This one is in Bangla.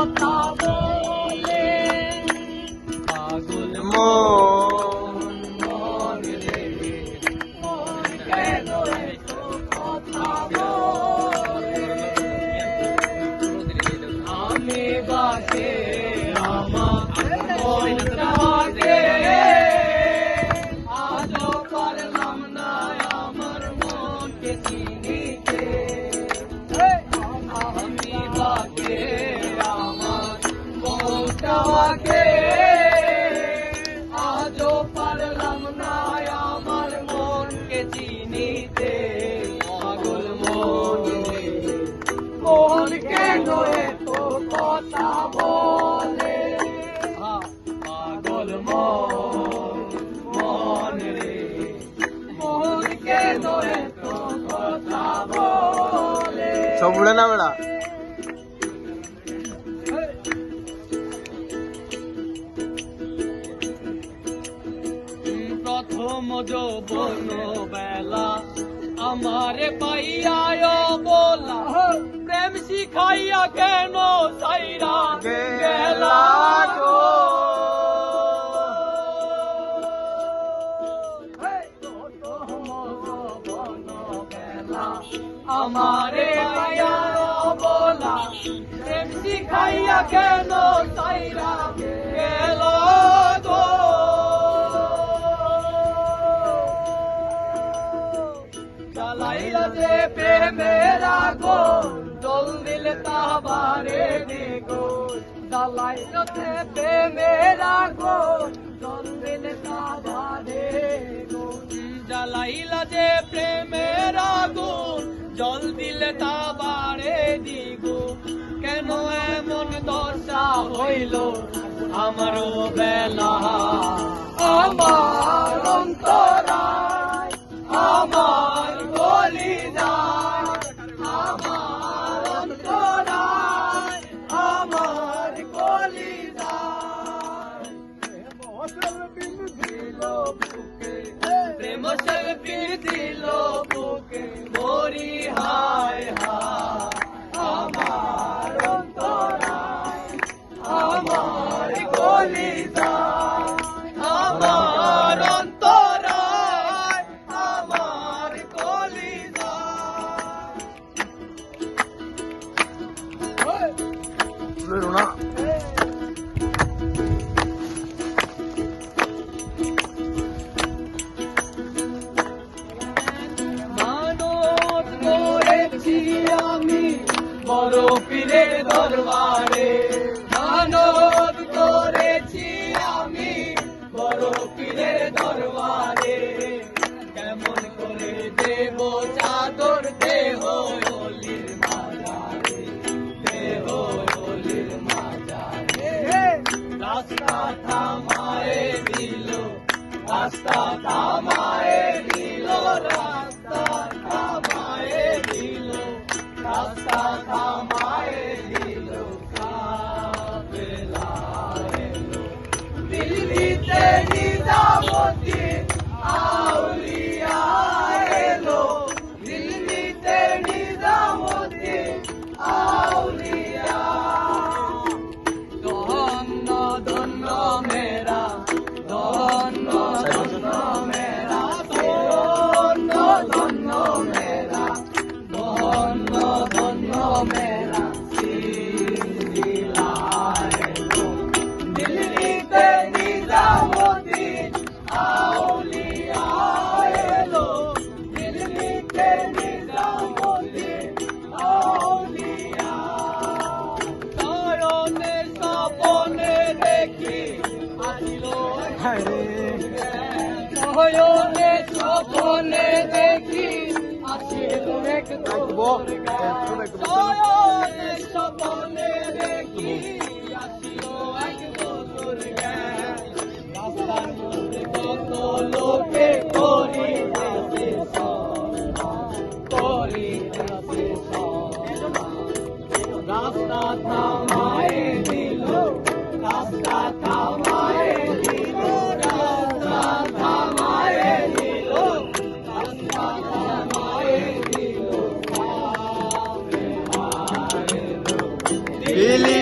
কথা বলে পাগল মন রে মন কেন এত কথা বলে আমি বাকে আমার মনটাকে আজও পারলাম না আমার মনকে চিনিতে আমি বাকে আমার মনটাকে আজও পারলাম না আমার মনকে চিনিতে পাগল মন রে মন কেন এত কথা বলে পাগল মন রে মন কেন এত কথা বলে সব উড়ে না বেড়া প্রথম যৌবন বেলা আমারে পাইয়া বলা প্রেম শিখাইয়া কেন সাইরা গেলা গো আমারে পাইয়া বলা প্রেম শিখাইয়া কেন সাইরা গেলা গো জ্বালাইলা যে প্রেমের আগুন জল দিলে তাহাবারে দিগো জ্বালাইলা যে প্রেমের আগুন জল দিলে তাহাবারে জ্বালাইলা যে প্রেমের আগুন জল দিলে তাহাবারে দিগো কেন এমন দশা হইল আমারও বেলা আমার অন্তরায় আমার কলিজায় আমার অন্তরায় আমার কলিজায় প্রেম শিল্পী দিল বুকে মরি হায় হায় আমার অন্তরায় আমার কলিজায় আমার অন্তরায় আমার কলিজায় রুনা মানত করেছি আমি বড় পীরের দরবারে মানত করেছি আমি বড় পীরের দরবারে কেমন করে দেব চাদর দেহ অলির মাজারে দেহ অলির মাজারে রাস্তা থামায়ে দিল রাস্তা থামায়ে দিল রাস্তা থামায়ে দিল রাস্তা থামায়ে দিল কাফেলা এলো দিল্লিতে নিজামতি আউলিয়া এলো দিল্লিতে নিজামতি আউলিয়া ধন্য ধন্য মেরা ধন্য ধন্য মেরা ধন্য ধন্য মেরা ধন্য ধন্য মেরা সিলসিলা এলো দিল্লিতে নিজামতি আউলিয়া এলো দিল্লিতে নিজামতি আউলিয়া নয়নে স্বপনে দেখি আসিল নয়নে স্বপনে দেখি আসিল এক নয়নে স্বপনে দেখি আসিল এক রাস্তার মধ্যে কত লোকে করি রাস্তা থামায়ে দিল রাস্তা থামায়ে দিল রাস্তা থামায়ে দিল রাস্তা থামায়ে দিল দিলি